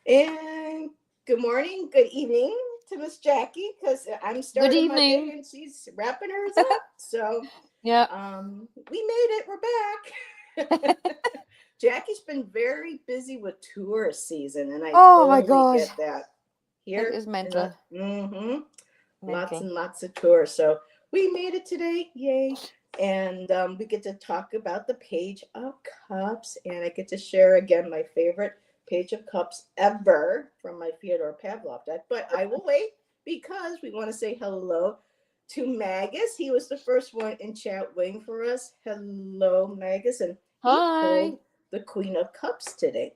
And good morning, good evening to Miss Jackie because I'm Good starting my day evening. and she's wrapping hers up. So Yeah. we made it. We're back. Jackie's been very busy with tourist season, and I Oh my totally God. get that. It Here is in the mental. lots Mental. and lots of tours. So we made it today, yay! And we get to talk about the Page of Cups, and I get to share again my favorite Page of Cups ever from my Fyodor Pavlov deck. But I will wait because we want to say hello to Magus. He was the first one in chat waiting for us. Hello, Magus, and he Hi. pulled the Queen of Cups today.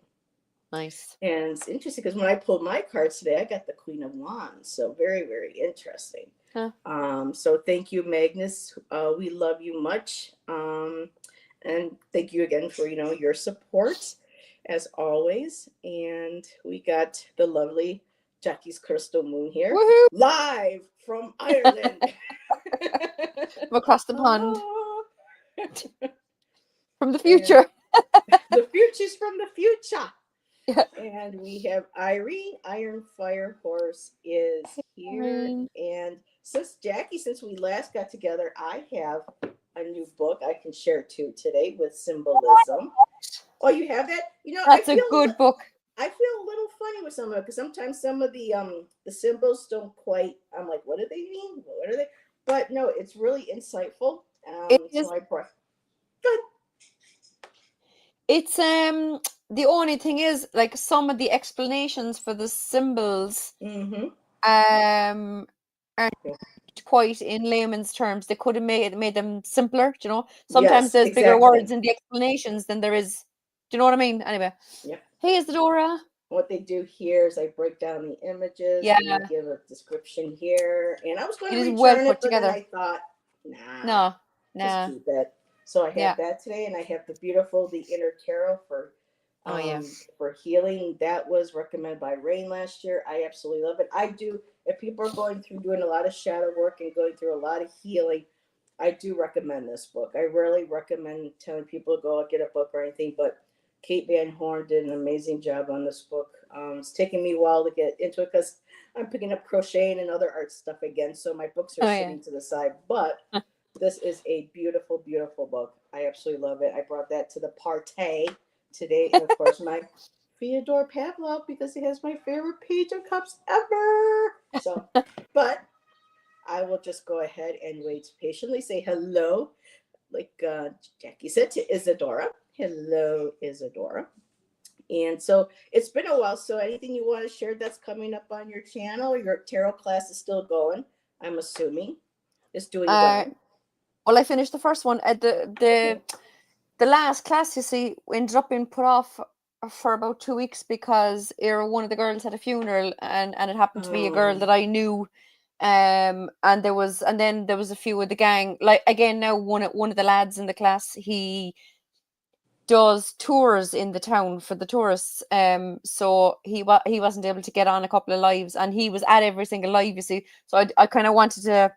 Nice. And it's interesting because when I pulled my cards today, I got the Queen of Wands. So very, very interesting. Huh. So thank you, Magnus. We love you much. And thank you again for your support as always. And we got the lovely Jackie's Crystal Moon here, Woohoo. live from Ireland. From across the pond. Oh, From the and future. the future's from the future. Yeah. And we have Irene, Iron Fire Horse is here. Irene. And since we last got together, I have a new book I can share too today with symbolism. Oh, you have that? I That's a feel good book. I feel a little funny with some of it because sometimes some of the symbols don't quite. I'm like, what do they mean? What are they? But no, it's really insightful. It So is. I brought. Good. It's the only thing is like some of the explanations for the symbols Mm-hmm. um aren't quite in layman's terms. They could have made them simpler, you know. Sometimes Yes, there's bigger words exactly. in the explanations than there is. Do you know what I mean? Anyway. Yep. Hey, Isadora. What they do here is I break down the images Yeah, and I give a description here. And I was going it to is well return it, put but then together. I thought, nah, No, just nah, keep it. So I have yeah. that today, and I have the inner tarot Oh yeah. for healing. That was recommended by Rain last year. I absolutely love it. I do. If people are going through doing a lot of shadow work and going through a lot of healing, I do recommend this book. I rarely recommend telling people to go get a book or anything, but Kate Van Horn did an amazing job on this book. It's taken me a while to get into it because I'm picking up crocheting and other art stuff again, so my books are Oh yeah. sitting to the side. But this is a beautiful, beautiful book. I absolutely love it. I brought that to the party today, and of course my Fyodor Pavlov because he has my favorite Page of Cups ever. So, but I will just go ahead and wait patiently. Say hello, like Jackie said, to Isadora. Hello, Isadora. And so it's been a while. So anything you want to share that's coming up on your channel? Your tarot class is still going. I'm assuming it's doing Uh, well. well, I finished the first one. Okay. The last class, you see, ended up being put off for about 2 weeks because one of the girls had a funeral, and it happened to be a girl Oh, that I knew. And then there was a few of the gang. Like again, now one of the lads in the class, he does tours in the town for the tourists. So he wasn't able to get on a couple of lives, and he was at every single live. You see, so I kind of wanted to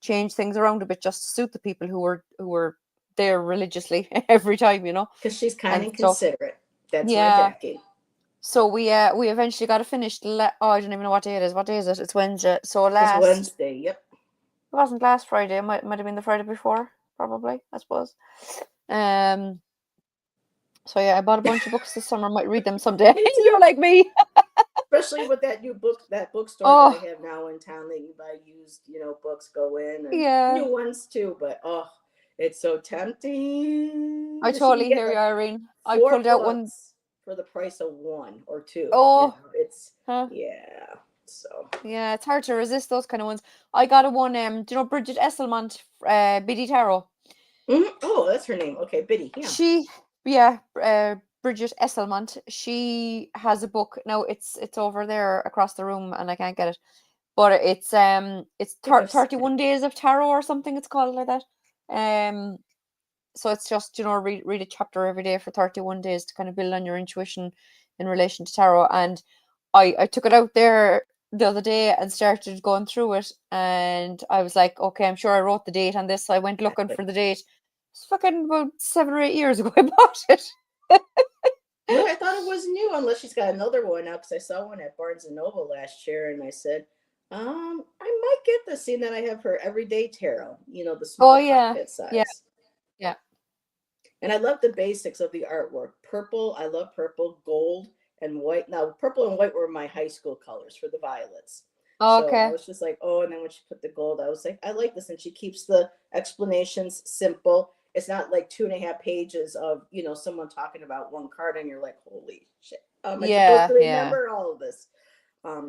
change things around a bit just to suit the people who were there religiously every time, you know, because she's kind and and stuff. considerate. That's my Yeah. Jackie. So we eventually got it finished. Oh, I don't even know what day it is. What day is it? It's Wednesday. So It's last Wednesday. Yep. it wasn't last Friday. It might have been the Friday before, probably. I suppose. Um. So yeah, I bought a bunch of books this summer. Might read them someday. Me You're too. like me. Especially with that new book, that bookstore that I Oh have now in town that you buy used, books go in and yeah. new ones too. But oh, it's so tempting I because you can totally get hear you, like Irene. I four pulled out one. books for the price of one or two. Oh, It's huh. yeah. So Yeah, it's hard to resist those kind of ones. I got a one. Do you know Bridget Esselmont, Biddy Tarot? oh, that's her name. Okay, Biddy. Yeah. She, yeah, Bridget Esselmont. She has a book now. It's over there across the room, and I can't get it. But it's I think I've seen it. 31 days of tarot or something. It's called like that. Um, so it's just read a chapter every day for 31 days to kind of build on your intuition in relation to tarot. And I took it out there the other day and started going through it, and I was like, okay, I'm sure I wrote the date on this. So I went looking Exactly. for the date. It's fucking about 7 or 8 years ago I bought it. No, I thought it was new, unless she's got another one out. Because I saw one at Barnes and Noble last year, and I said, I might get this. Seeing that I have her Everyday Tarot, the Oh small yeah, pocket yeah, size. yeah. And I love the basics of the artwork. Purple, I love purple, gold, and white. Now, purple and white were my high school colors for the violets. So I Okay. was just like, oh, and then when she put the gold, I was like, I like this. And she keeps the explanations simple. It's not like 2.5 pages of, someone talking about one card and you're like, holy shit. Am I supposed to Yeah, yeah. remember all of this?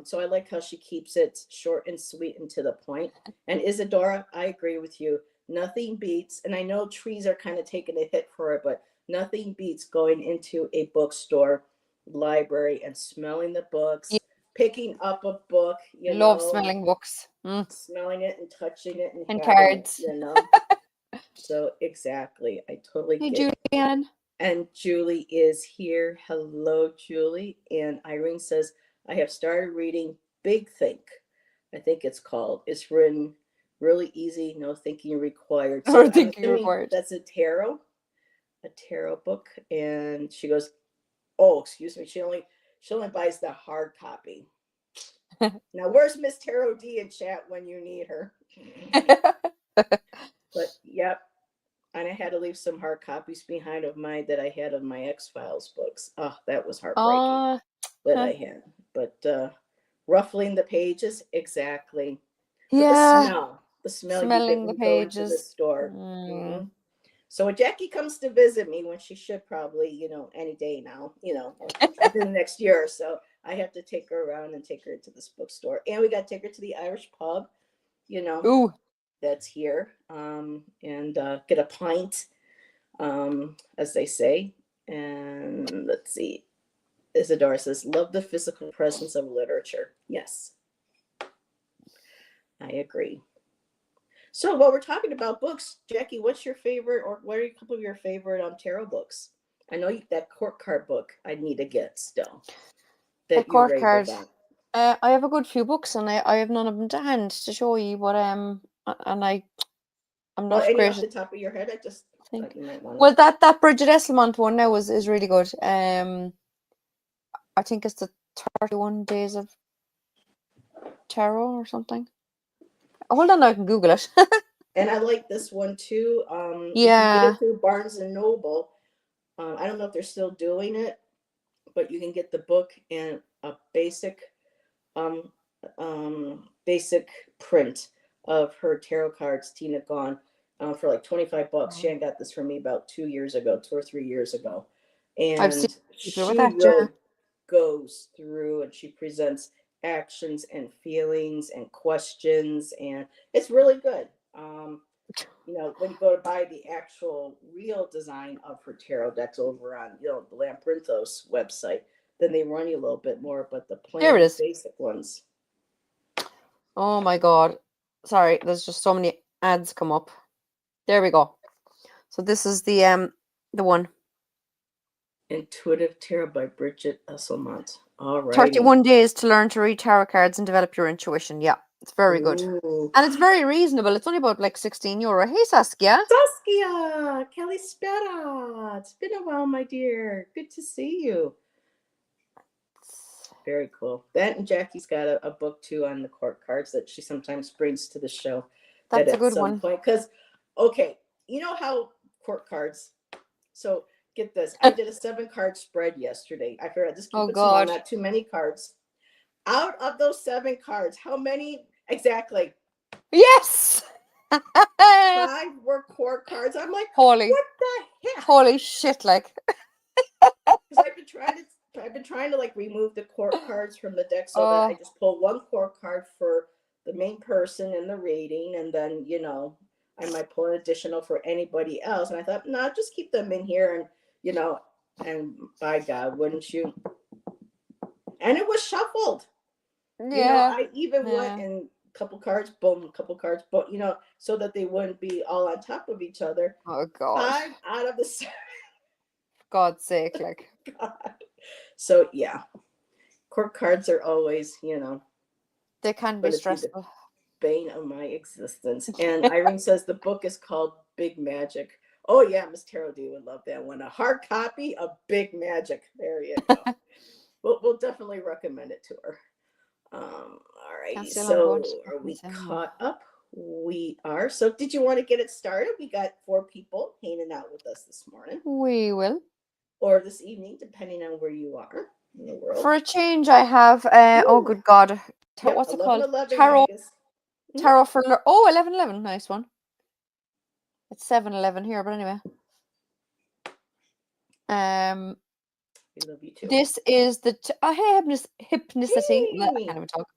So I like how she keeps it short and sweet and to the point. And Isadora, I agree with you. Nothing beats, and I know trees are kind of taking a hit for it, but nothing beats going into a bookstore, library, and smelling the Yeah. books, picking up a book, Love smelling books. smelling it and touching it and And having it, cards. So exactly, I totally Hey, get it. Julianne. And Julie is here. Hello, Julie. And Irene says, I have started reading Big Think. I think it's called. It's written really easy, no thinking required. Or So I'm thinking assuming required. that's a tarot book. And she goes, oh, excuse me. She only buys the hard copy. Now, where's Miss Tarot D in chat when you need her? But yep. And I had to leave some hard copies behind of mine that I had of my X-Files books. Oh, that was heartbreaking Oh, that I had. But ruffling the pages, exactly. But yeah. the smell you get Smelling when the you go into the pages. store. Mm. hmm So when Jackie comes to visit me, when she should probably, any day now, within the next year or so, I have to take her around and take her to this bookstore. And we got to take her to the Irish pub, you know, Ooh. that's here, and get a pint, as they say. And let's see. Isadora says, love the physical presence of literature. Yes, I agree. So while we're talking about books, Jackie, what's your favorite, or what are a couple of your favorite tarot books? I know that court card book I need to get still A that you court raved card. about. I have a good few books, and I have none of them to hand to show you. But and I'm Well, not any great off at the top of your head, I just think. thought you might want to. Well, that Bridget Esselmont one now is really good. I think it's the 31 Days of Tarot or something. Hold on, I can Google it. And I like this one too. You can get Yeah. it through Barnes and Noble. I don't know if they're still doing it, but you can get the book in a um, basic print of her tarot cards, Tina Gone, for like $25. Oh. Shan got this for me about 2 years ago, 2 or 3 years ago. I've seen And people with she that, yeah. really goes through and she presents actions and feelings and questions, and it's really good. When you go to buy the actual real design of her tarot decks over on, the Lamprinthos website, then they run you a little bit more, but the Here it plain is. basic ones. Oh my God. Sorry, there's just so many ads come up. There we go. So this is the one. Intuitive Tarot by Bridget Esselmont. All righty. 31 days to learn to read tarot cards and develop your intuition. Yeah, it's very good. Ooh. And it's very reasonable. It's only about like €16. Hey, Saskia. Saskia, Kelly Spera. It's been a while, my dear. Good to see you. Very cool. That, and Jackie's got a book too on the court cards that she sometimes brings to the show. That's That a at good some one. point, because, okay, you know how court cards. So get this. I did a 7-card spread yesterday. I figured I'd just keep Oh it small, God. not too many cards. Out of those 7 cards, how many exactly? Yes. 5 were court cards. I'm like, Holy what the heck? Holy shit! Like, Because I've been trying to like remove the court cards from the deck so that I just pull one court card for the main person in the reading, and then I might pull an additional for anybody else. And I thought, no, just keep them in here, and by God, wouldn't you? And it was shuffled. yeah. I even went Yeah. and couple cards, boom, couple cards, boom, so that they wouldn't be all on top of each other. Oh God. 5 out of the 7. God's sake, like. God. So yeah, court cards are always, They can be going to be the stressful. bane of my existence. And Irene says the book is called Big Magic. Oh yeah, Miss Tarot D would love that one. A hard copy of Big Magic. There you go. We'll definitely recommend it to her. All Can't righty. see how long I'm going So to are we something. caught up? We are. So did you want to get it started? We got 4 people hanging out with us this morning We will. or this evening, depending on where you are in the world. For a change, I have, oh, Ooh, good God. yep, What's it called? 11:11, Tarot, Magus. Tarot for, 11:11. Nice one. It's 7:11 here, but anyway. We love you too. This is the, Hypnicity. I Hey. can't even talk.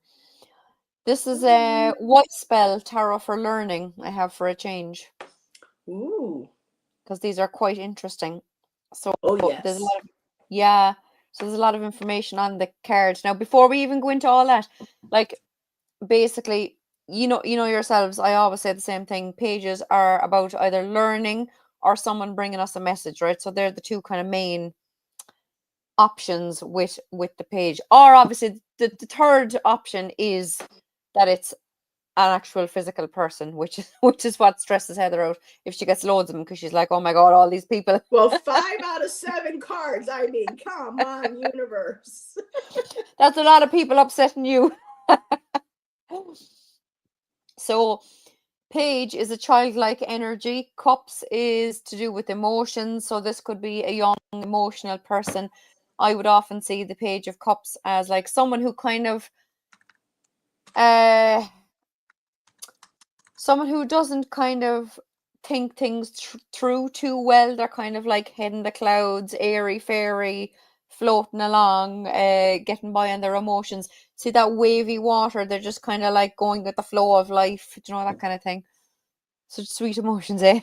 This is a White Spell Tarot for Learning I have for a change. Ooh. Because these are quite interesting. So Oh there's a yes. lot of, yeah, so there's a lot of information on the card. Now, before we even go into all that, like basically, you know yourselves, I always say the same thing. Pages are about either learning or someone bringing us a message, right? So they're the two kind of main options with the page. Or obviously the third option is that it's an actual physical person, which is what stresses Heather out if she gets loads of them, because she's like, oh my God, all these people. Well, 5 out of 7 cards. I mean, come on, universe. That's a lot of people upsetting you. So Page is a childlike energy. Cups is to do with emotions. So this could be a young, emotional person. I would often see the Page of Cups as like someone who kind of someone who doesn't kind of think things through too well. They're kind of like head in the clouds, airy fairy, floating along, getting by on their emotions. See that wavy water? They're just kind of like going with the flow of life, you know, that kind of thing. Such sweet emotions, eh?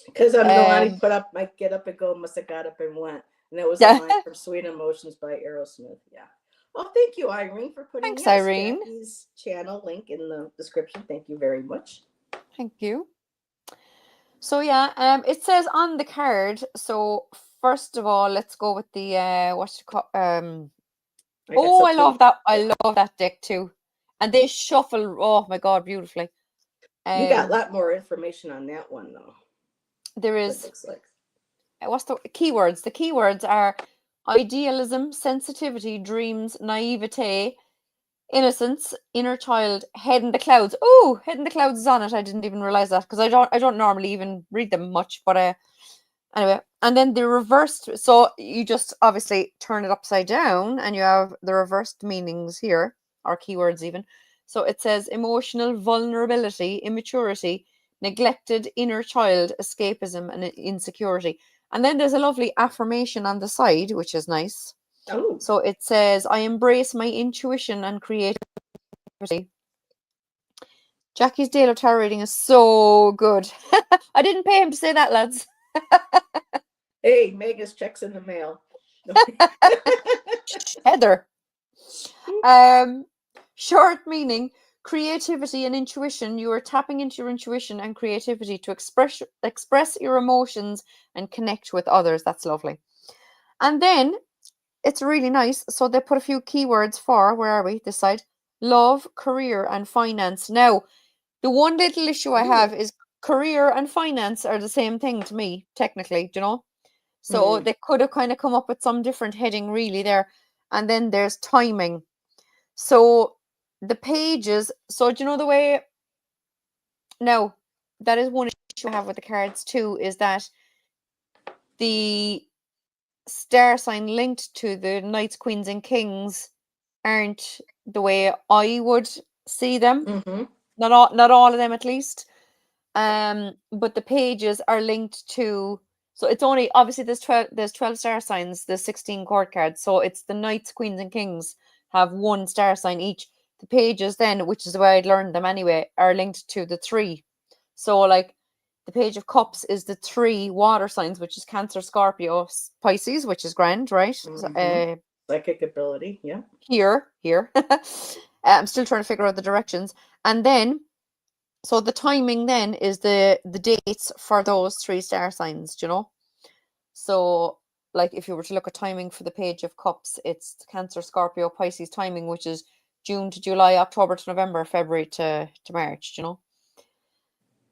Because Milani Um, put up my Get Up and Go, must have got up and went. And that was a yeah. line from Sweet Emotions by Aerosmith. Yeah. Oh, thank you, Irene, for putting, Thanks, yes, Irene. Jackie's channel link in the description. Thank you very much. Thank you. So yeah, it says on the card. So first of all, let's go with the what's it called? Oh, I love that. I love that deck too. And they shuffle. Oh my God, beautifully. You got a lot more information on that one, though. There It is. looks like. What's the keywords? The keywords are idealism, sensitivity, dreams, naivete, innocence, inner child, head in the clouds. Oh, head in the clouds is on it. I didn't even realize that because I don't normally even read them much, but anyway. And then the reversed, so you just obviously turn it upside down and you have the reversed meanings here, or keywords even. So it says emotional vulnerability, immaturity, neglected inner child, escapism, and insecurity. And then there's a lovely affirmation on the side, which is nice. Oh. So it says, I embrace my intuition and creativity. Jackie's Dale of Tarot reading is so good. I didn't pay him to say that, lads. Hey, Megan's checks in the mail. Heather. Short meaning, creativity and intuition. You are tapping into your intuition and creativity to express your emotions and connect with others. That's lovely. And then it's really nice. So they put a few keywords for, where are we? This side. Love, career, and finance. Now, the one little issue I have is career and finance are the same thing to me, technically, do you know? So they could have kind of come up with some different heading really there. And then there's timing. So the pages, so do you know the way? Now, that is one issue I have with the cards too, is that the star sign linked to the knights, queens, and kings aren't the way I would see them. Mm-hmm. Not all of them at least. But the pages are linked to, so it's only obviously there's 12 star signs, there's 16 court cards. So it's the knights, queens, and kings have one star sign each. The pages then, which is the way I'd learned them anyway, are linked to the 3. So like the page of cups is the 3 water signs, which is Cancer, Scorpio, Pisces, which is grand, right? Mm-hmm. Psychic ability, yeah. Here. I'm still trying to figure out the directions. And then, so the timing then is the dates for those 3 star signs, do you know? So like if you were to look at timing for the page of cups, it's Cancer, Scorpio, Pisces timing, which is June to July, October to November, February to March, do you know?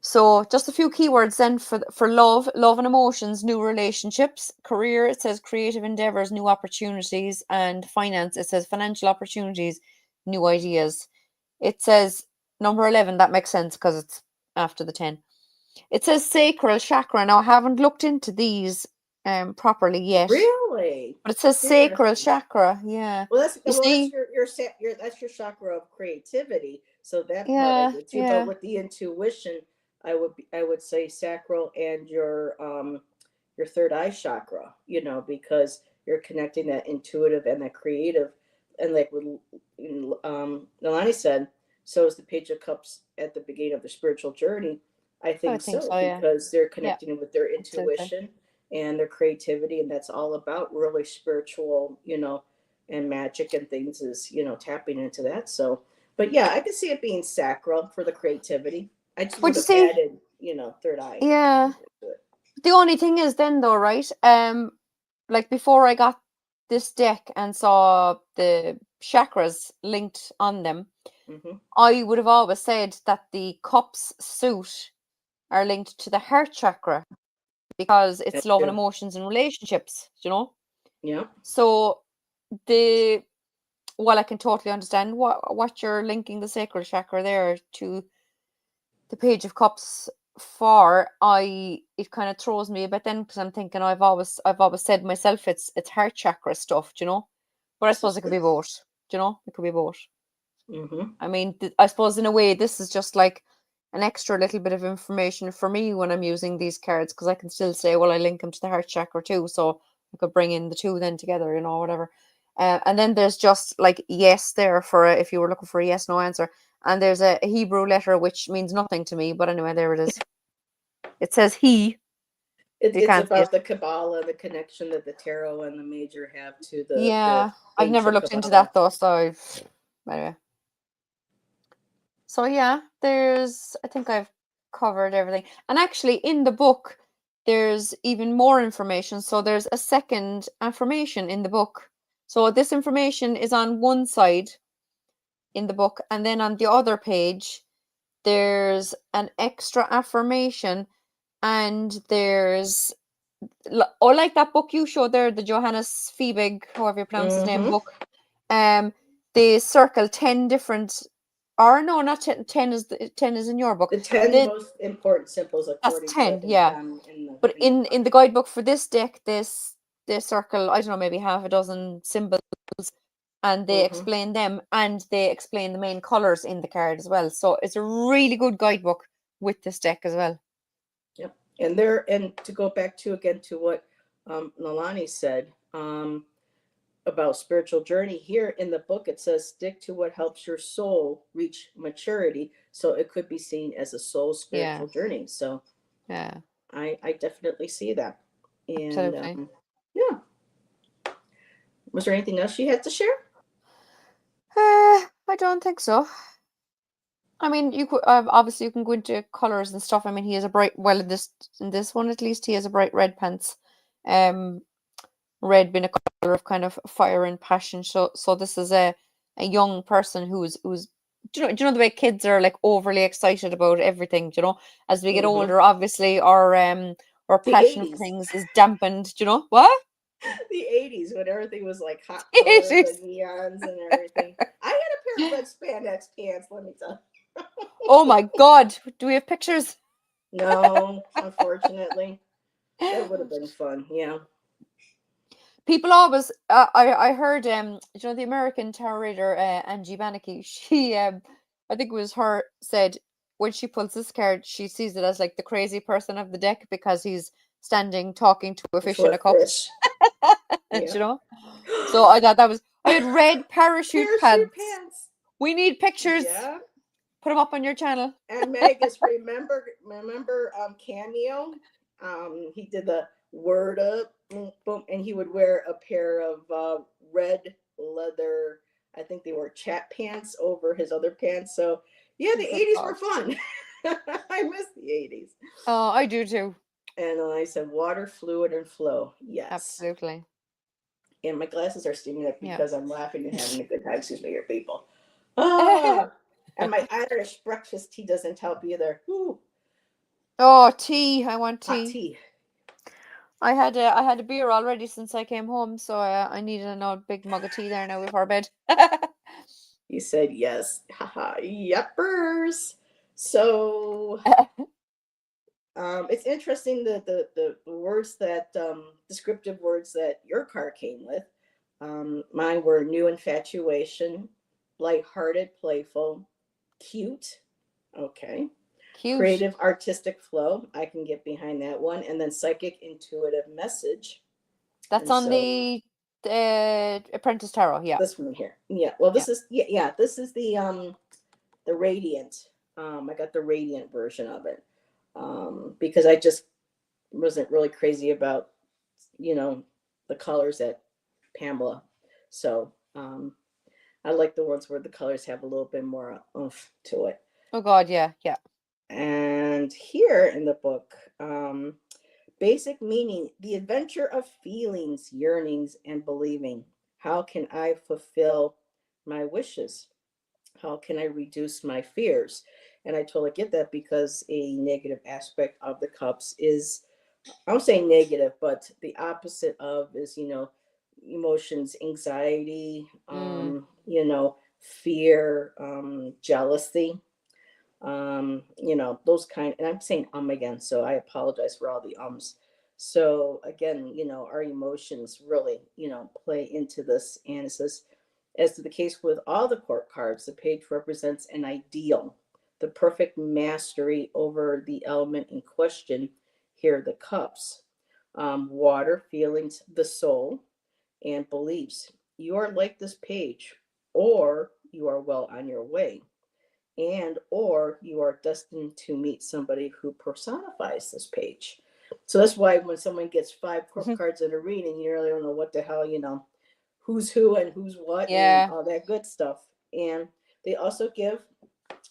So just a few keywords then for love and emotions, new relationships, career, it says creative endeavors, new opportunities, and finance, it says financial opportunities, new ideas. It says number 11, that makes sense because it's after the 10. It says sacral chakra. Now I haven't looked into these properly yet, Really? but it says sacral Interesting. chakra. Yeah. Well, that's You see? that's your chakra of creativity. So that part I Yeah, get too. But yeah. with the intuition, I would say sacral and your third eye chakra. You know, because you're connecting that intuitive and that creative, and like what Nalani said, so is the Page of Cups at the beginning of the spiritual journey. I I think think so so, yeah. because they're Yeah, connecting with their absolutely. intuition and their creativity, and that's all about really spiritual, and magic and things is, tapping into that. So, but yeah, I could see it being sacral for the creativity. I just But would you have see, added, third eye yeah. to it. The only thing is then though, right? Like before I got this deck and saw the chakras linked on them, Hmm. I would have always said that the cups suit are linked to the heart chakra because it's That's love and true. emotions and relationships, you know? Yeah. So the while I can totally understand what you're linking the sacral chakra there to the Page of Cups for, it kind of throws me a bit then because I'm thinking I've always said myself it's heart chakra stuff, do you know? But I suppose it could be both, do you know? It could be both. Hmm. I mean, I suppose in a way this is just like an extra little bit of information for me when I'm using these cards because I can still say, well, I link them to the heart chakra too, so I could bring in the two then together, whatever. And then there's just like yes there for if you were looking for a yes no answer, and there's a Hebrew letter which means nothing to me, but anyway, there it is. It says he. You It's can't see it. about the Kabbalah, the connection that the tarot and the major have to the Yeah, I've never ancient looked into Kabbalah. that though, so anyway. So yeah, I think I've covered everything. And actually in the book there's even more information. So there's a second affirmation in the book. So this information is on one side in the book and then on the other page there's an extra affirmation and there's like that book you showed there, the Johannes Fiebig, however you pronounce his name, Hmm. book. Um, they circle 10 different, or no, not 10. 10 is in your book. The 10 The, most important symbols that's according to 10, yeah. in the But in the in the guidebook for this deck, they circle, I don't know, maybe half a dozen symbols, and they hmm explain them, and they explain the main colors in the card as well. So it's a really good guidebook with this deck as well. Yep. And to go back to again to what Nalani said about spiritual journey, here in the book it says stick to what helps your soul reach maturity. So it could be seen as a soul Yeah, spiritual journey. So yeah, I definitely see that. And absolutely. yeah, was there anything else you had to share? I don't think so. I mean, you could obviously you can go into colors and stuff. I mean, he has a bright well in this one at least he has a bright red pants, um, red being a color of kind of fire and passion. So this is a young person who's do you know the way kids are like overly excited about everything. Do you know, as we get Hmm. older, obviously our The passion for 80s. things is dampened. Do you know what? The 80s when everything was like hot It colors is. and neons and everything. I had a pair of red spandex pants, let me tell you. Oh my God! Do we have pictures? No, unfortunately. That would have been fun. Yeah. People always, I heard, the American tarot reader, Angie Bannicky, she, I think it was her, said when she pulls this card, she sees it as like the crazy person of the deck because he's standing talking to a fish To in a a cup, fish. and Yeah. so I thought that was, I had red parachute Parachute pants. pants. We need pictures. Yeah. Put them up on your channel. And Megas, remember Cameo? He did the word up, boom, boom, and he would wear a pair of red leather, I think they were chat pants over his other pants. So yeah, the Good 80s God. were fun. I miss the 80s. Oh, I do too. And I said water, fluid, and flow. Yes. Absolutely. And my glasses are steaming up Yeah. because I'm laughing and having a good time. Excuse me, here, people. Ah, and my Irish breakfast tea doesn't help either. Whew. Oh, tea. I want Hot tea. tea. I had a beer already since I came home, so I needed another big mug of tea there now before bed. You said yes. Haha, yuppers. So it's interesting that the words that descriptive words that your car came with. Mine were new infatuation, lighthearted, playful, cute. Okay. Cute. Creative artistic flow. I can get behind that one. And then psychic intuitive message. That's And on so the Apprentice Tarot. Yeah, this one here. Yeah. Well, yeah. this is this is the radiant. I got the radiant version of it. Because I just wasn't really crazy about, you know, the colors at Pamela. So I like the ones where the colors have a little bit more oomph to it. Oh God, yeah, yeah. And here in the book, basic meaning, the adventure of feelings, yearnings, and believing. How can I fulfill my wishes? How can I reduce my fears? And I totally get that because a negative aspect of the cups is, I'm saying negative, but the opposite of is, emotions, anxiety, fear, jealousy, those kind. And I'm saying again, so I apologize for all the ums. So again, our emotions really, play into this. And it says, as to the case with all the court cards, the page represents an ideal, the perfect mastery over the element in question. Here are the cups: water, feelings, the soul, and beliefs. You are like this page, or you are well on your way, and or you are destined to meet somebody who personifies this page. So that's why when someone gets 5 cards in a reading, you really don't know what the hell, who's who and who's what and Yeah. all that good stuff. And they also give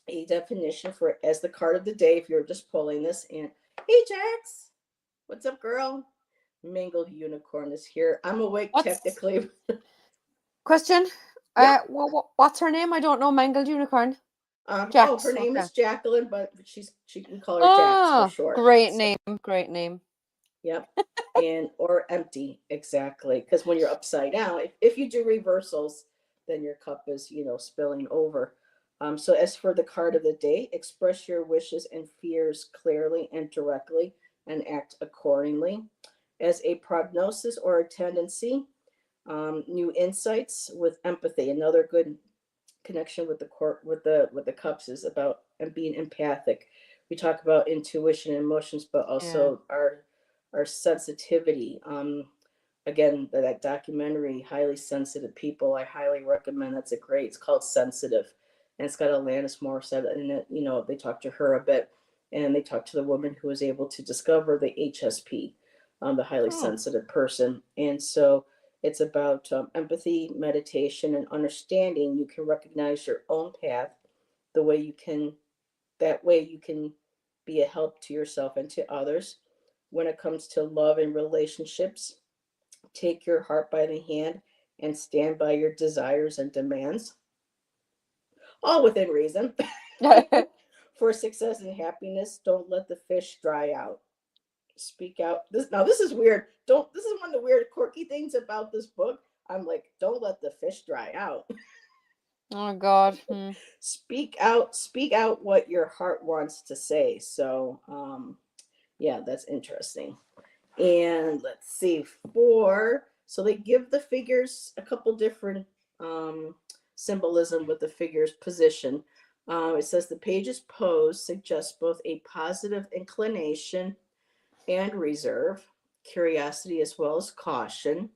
a definition for as the card of the day if you're just pulling this. And hey, Jax, what's up, girl? Mangled Unicorn is here. I'm awake What's technically. question? Yep. What's her name? I don't know. Mangled Unicorn. Her Jax. name Okay. is Jacqueline, but she can call her Jax for Oh, short. great So name. Great name. yep. And or empty, exactly. Because when you're upside down, if you do reversals, then your cup is, spilling over. So as for the card of the day, express your wishes and fears clearly and directly and act accordingly. As a prognosis or a tendency, new insights with empathy. Another good connection with the court with the cups is about being empathic. We talk about intuition and emotions, but Yeah. also our sensitivity. Again, that documentary, Highly Sensitive People, I highly recommend. That's a great. It's called Sensitive, and it's got Alanis Morissette in it. They talk to her a bit, and they talk to the woman who was able to discover the HSP, the highly Oh. sensitive person, and so it's about empathy, meditation, and understanding. You can recognize your own path, the way you can, that way you can be a help to yourself and to others. When it comes to love and relationships, take your heart by the hand and stand by your desires and demands, all within reason. For success and happiness, don't let the fish dry out. Speak out. This is weird. Don't This is one of the weird quirky things about this book. I'm like, don't let the fish dry out. Oh God. Speak out what your heart wants to say. So yeah, that's interesting. And let's see, so they give the figures a couple different symbolism with the figure's position. It says the page's pose suggests both a positive inclination and reserve, curiosity as well as caution,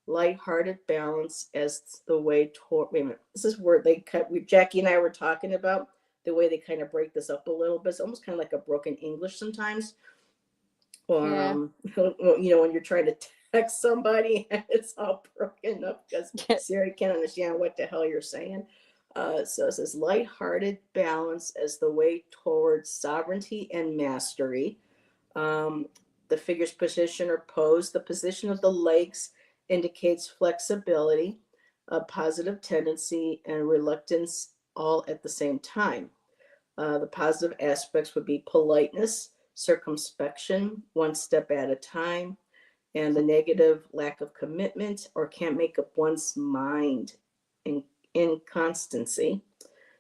lighthearted balance as the way toward. Wait a minute, this is where they cut. Jackie and I were talking about the way they kind of break this up a little bit. It's almost kind of like a broken English sometimes, or Yeah. when you're trying to text somebody and it's all broken up because Siri can't understand what the hell you're saying. So it says lighthearted balance as the way towards sovereignty and mastery. Um, the figure's position or pose, the position of the legs indicates flexibility, a positive tendency, and reluctance all at the same time. The positive aspects would be politeness, circumspection, one step at a time, and the negative, lack of commitment or can't make up one's mind, in inconstancy.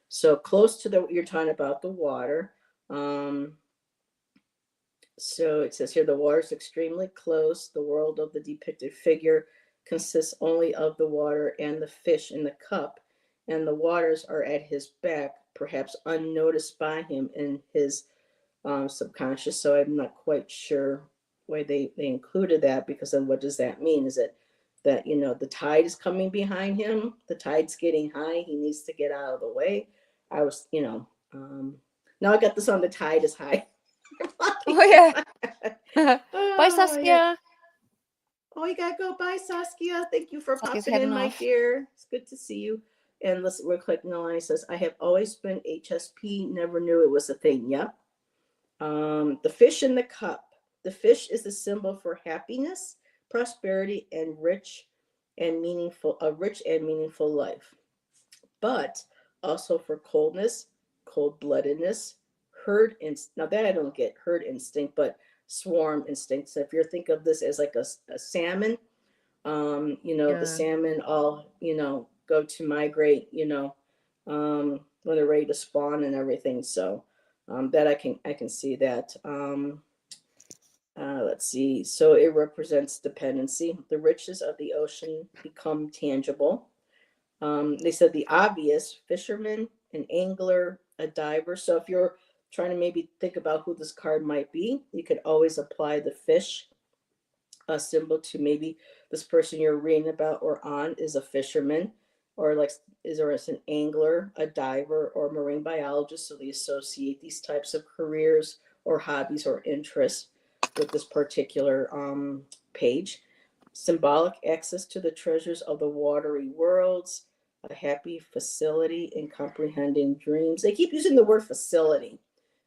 So close to the, you're talking about the water. So it says here the water is extremely close. The world of the depicted figure consists only of the water and the fish in the cup, and the waters are at his back, perhaps unnoticed by him in his subconscious. So I'm not quite sure why they included that, because then what does that mean? Is it that, you know, the tide is coming behind him? The tide's getting high. He needs to get out of the way. I was, you know, now I got this on the tide is high. Oh yeah. Bye, Oh, yeah. Saskia. Oh, you gotta go. Bye, Saskia. Thank you for Saskia's popping heading in, my off. dear. It's good to see you. And let's real quick. Nalani says, I have always been HSP, never knew it was a thing. Yep. The fish in the cup. The fish is a symbol for happiness, prosperity, and a rich and meaningful life. But also for coldness, cold-bloodedness, now that I don't get, herd instinct, but swarm instinct. So if you think of this as like a salmon, you know, the Yeah. salmon all, you know, go to migrate, you know, when they're ready to spawn and everything. So that I can see that. Let's see. So it represents dependency. The riches of the ocean become tangible. They said the obvious: fisherman, an angler, a diver. So if you're trying to maybe think about who this card might be, you could always apply the fish symbol to maybe this person you're reading about or on is a fisherman, or like is there an angler, a diver, or marine biologist. So they associate these types of careers or hobbies or interests with this particular page. Symbolic access to the treasures of the watery worlds, a happy facility in comprehending dreams. They keep using the word facility,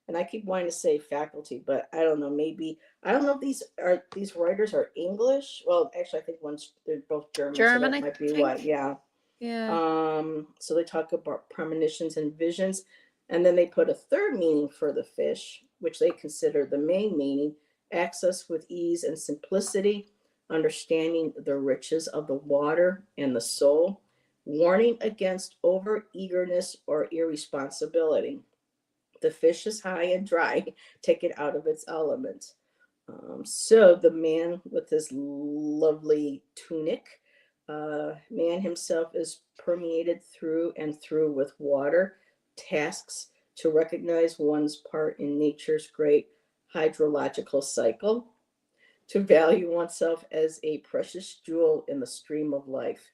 and I keep wanting to say faculty, but I don't know. Maybe I don't know if these writers are English. Well, actually, I think they're both German, so German, that I might be why. think. Yeah. Yeah. So they talk about premonitions and visions, and then they put a third meaning for the fish, which they consider the main meaning: access with ease and simplicity, understanding the riches of the water and the soul, warning against over eagerness or irresponsibility. The fish is high and dry, take it out of its element. So the man with his lovely tunic, man himself is permeated through and through with water, tasks to recognize one's part in nature's great hydrological cycle, to value oneself as a precious jewel in the stream of life.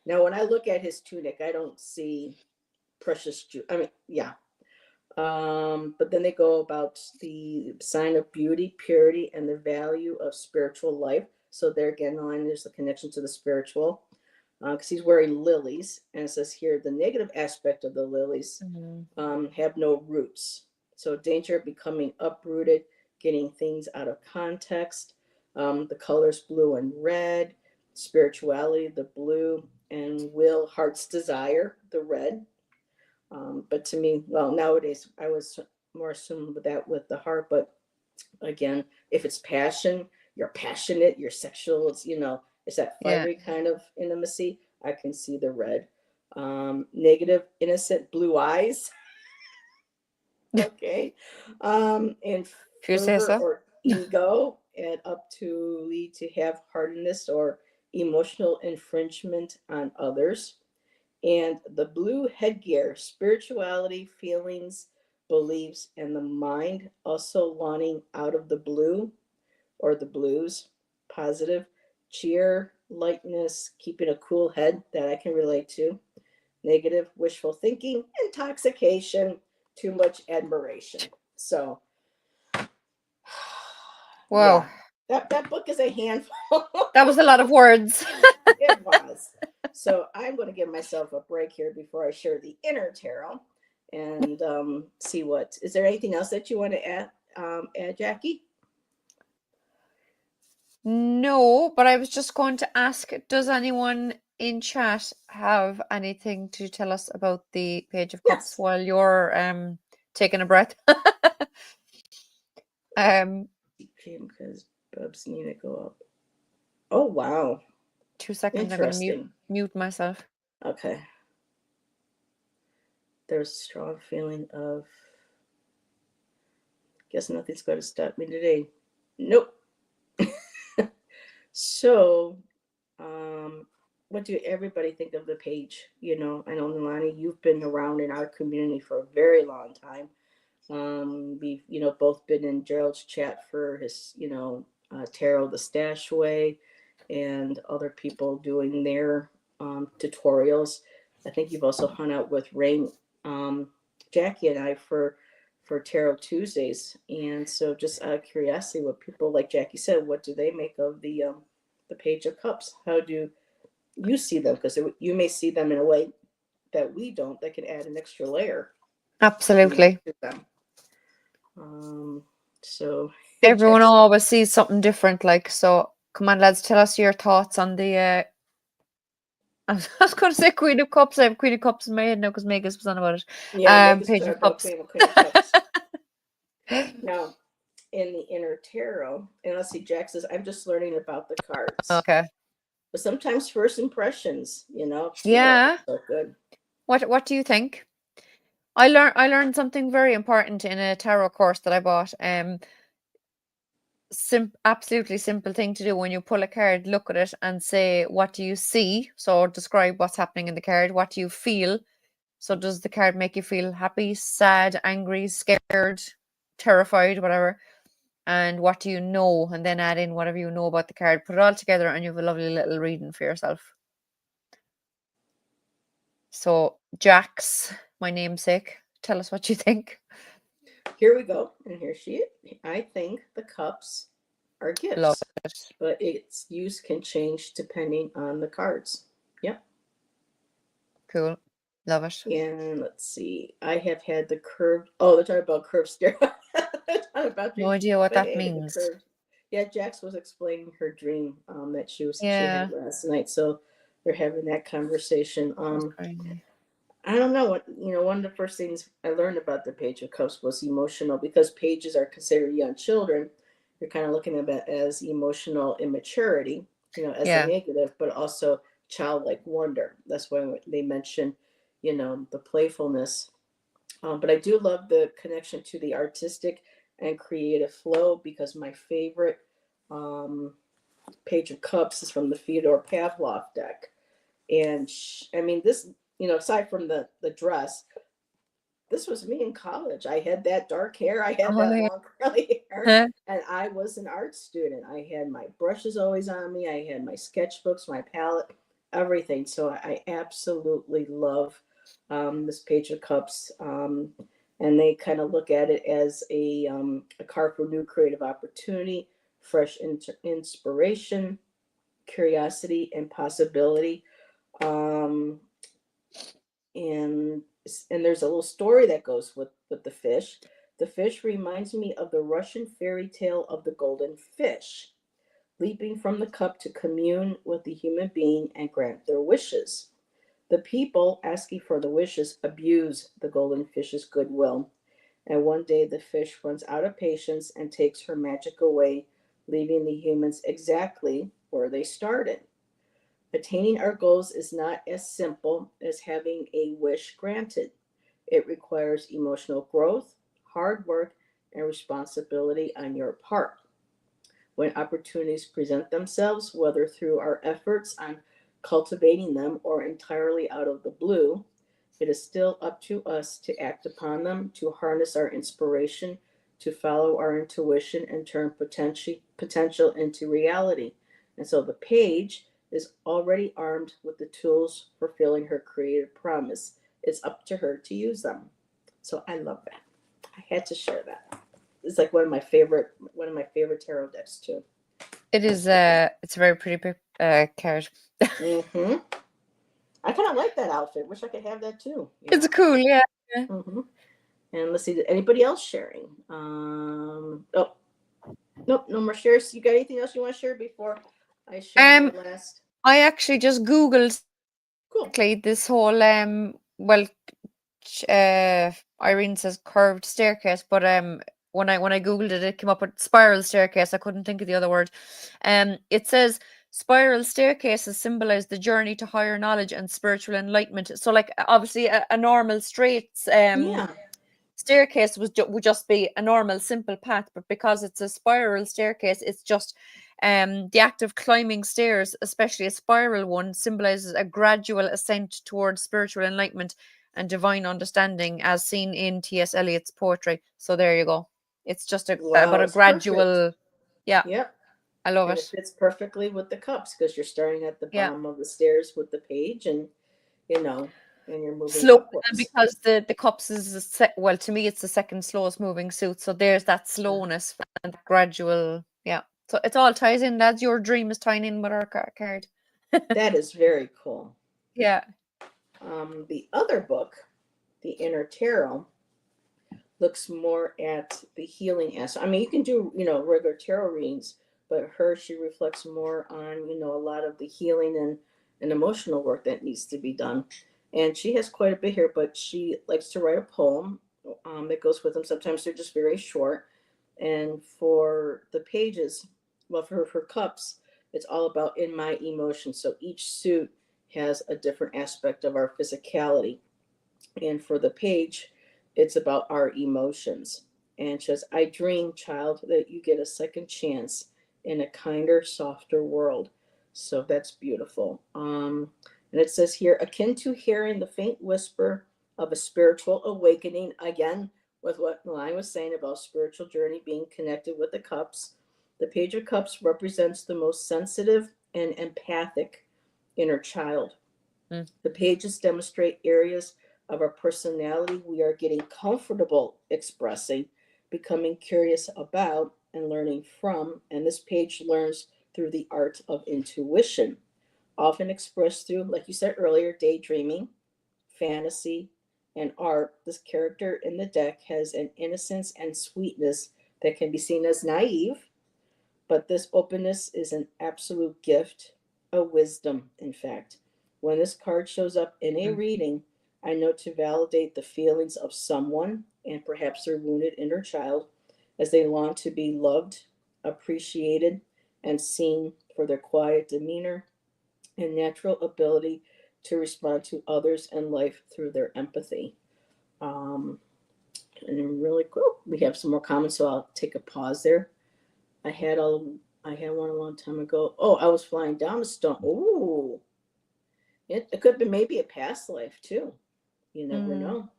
Now, when I look at his tunic, I don't see precious jewel. I mean, yeah, but then they go about the sign of beauty, purity, and the value of spiritual life. So there again, there's the connection to the spiritual, because he's wearing lilies, and it says here the negative aspect of the lilies have no roots. So danger of becoming uprooted, getting things out of context. The colors blue and red, spirituality, the blue, and will, heart's desire, the red. But to me, well, nowadays I was more assumed with that with the heart. But again, if it's passion, you're passionate, you're sexual, it's, you know, it's that Yeah. fiery kind of intimacy. I can see the red. Negative, innocent blue eyes. Okay. And If you say fervor so. or ego, and up to lead to have hardness or emotional infringement on others. And the blue headgear, spirituality, feelings, beliefs, and the mind, also wanting out of the blue or the blues, positive, cheer, lightness, keeping a cool head, that I can relate to. Negative, wishful thinking, intoxication, too much admiration. So, Wow. yeah, that book is a handful. That was a lot of words. It was. So I'm going to give myself a break here before I share the inner tarot and see what. Is there anything else that you want to add, Jackie? No, but I was just going to ask, does anyone in chat have anything to tell us about the Page of Cups Yes. while you're taking a breath? Cream because bubs need to go up. Oh wow, 2 seconds. I'm going to interesting. mute myself. Okay. There's a strong feeling of. Guess nothing's going to stop me today. Nope. So, what do everybody think of the page? You know, I know Nalani, you've been around in our community for a very long time. We've, both been in Gerald's chat for his, tarot the stash way, and other people doing their tutorials. I think you've also hung out with Rain, Jackie and I for Tarot Tuesdays, and so just out of curiosity, what people, like Jackie said, what do they make of the Page of Cups? How do you see them? Because you may see them in a way that we don't. That can add an extra layer Absolutely. to them. So Everyone always sees something different. Like, so come on, lads, tell us your thoughts on the. I was going to say Queen of Cups. I have Queen of Cups in my head now because Megas was on about it. Yeah, Page of Cups. Queen of Cups. Now, in the inner tarot, and let's see, Jack says, I'm just learning about the cards. Okay. But sometimes first impressions, Yeah. so good. What do you think? I learned something very important in a tarot course that I bought. Absolutely simple thing to do when you pull a card, look at it and say, what do you see? So describe what's happening in the card. What do you feel? So does the card make you feel happy, sad, angry, scared, terrified, whatever? And what do you know? And then add in whatever you know about the card. Put it all together and you have a lovely little reading for yourself. So Jax, my namesake, tell us what you think. Here we go. And here she is. I think the cups are gifts. Love it. But its use can change depending on the cards. Yep. Cool. Love it. And let's see. I have had the curved. Oh, they're talking about curved stair. No idea what that means. Yeah, Jax was explaining her dream that she had last night. So they're having that conversation. I don't know what one of the first things I learned about the Page of Cups was emotional, because pages are considered young children. You're kind of looking at it as emotional immaturity, as a negative, but also childlike wonder. That's why they mention, the playfulness. But I do love the connection to the artistic and creative flow, because my favorite Page of Cups is from the Fyodor Pavlov deck. And this, aside from the dress, this was me in college. I had that dark hair. I had that long curly hair. And I was an art student. I had my brushes always on me. I had my sketchbooks, my palette, everything. So I absolutely love this Page of Cups. And they kind of look at it as a card for new creative opportunity, fresh inspiration, curiosity, and possibility. And there's a little story that goes with the fish. The fish reminds me of the Russian fairy tale of the golden fish, leaping from the cup to commune with the human being and grant their wishes. The people asking for the wishes abuse the golden fish's goodwill, and one day the fish runs out of patience and takes her magic away, leaving the humans exactly where they started. Attaining our goals is not as simple as having a wish granted. It requires emotional growth, hard work, and responsibility on your part. When opportunities present themselves, whether through our efforts on cultivating them or entirely out of the blue, it is still up to us to act upon them, to harness our inspiration, to follow our intuition, and turn potential into reality. And so the page is already armed with the tools fulfilling her creative promise. It's up to her to use them. So I love that. I had to share that. It's like one of my favorite tarot decks too. It is it's a very pretty card. Mm-hmm. I kind of like that outfit. Wish I could have that too. It's cool, yeah. Mm-hmm. And let's see, anybody else sharing? Oh, nope, no more shares. You got anything else you want to share before I share my last? I actually just Googled this whole Irene says curved staircase, but when I googled it, it came up with spiral staircase. I couldn't think of the other word. It says spiral staircases symbolize the journey to higher knowledge and spiritual enlightenment. So, like, obviously, a normal straight Yeah. staircase would just be a normal simple path, but because it's a spiral staircase, it's just the act of climbing stairs, especially a spiral one, symbolizes a gradual ascent towards spiritual enlightenment and divine understanding, as seen in T.S. Eliot's poetry. So there you go. It's just about Wow, a it's perfect. gradual. Yeah, Yep. I love And it it. fits perfectly with the cups because you're starting at the Yeah. bottom of the stairs with the page and, you know, and you're moving Slow, and upwards. because the cups is well, to me it's the second slowest moving suit, so there's that slowness and gradual. Yeah, so it all ties in. That's your dream is tying in with our card. That is very cool. Yeah. The other book, The Inner Tarot, looks more at the healing aspect. I mean, you can do, regular tarot readings, but she reflects more on, a lot of the healing and emotional work that needs to be done. And she has quite a bit here, but she likes to write a poem that goes with them. Sometimes they're just very short. And for the pages, well, for her cups, it's all about in my emotions. So each suit has a different aspect of our physicality. And for the page, it's about our emotions. And she says, I dream, child, that you get a second chance in a kinder, softer world. So that's beautiful. And it says here, akin to hearing the faint whisper of a spiritual awakening, again, with what Malai was saying about spiritual journey being connected with the cups. The Page of Cups represents the most sensitive and empathic inner child. Mm. The pages demonstrate areas of our personality we are getting comfortable expressing, becoming curious about, and learning from. And this page learns through the art of intuition, often expressed through, like you said earlier, daydreaming, fantasy, and art. This character in the deck has an innocence and sweetness that can be seen as naive, but this openness is an absolute gift, a wisdom, in fact. When this card shows up in a Mm. reading, I know to validate the feelings of someone and perhaps their wounded inner child as they long to be loved, appreciated, and seen for their quiet demeanor and natural ability to respond to others and life through their empathy. Um, and really cool. We have some more comments, so I'll take a pause there. I had a I had one a long time ago. Oh, I was flying down a stone. Ooh, it could be maybe a past life too. You never Mm. know.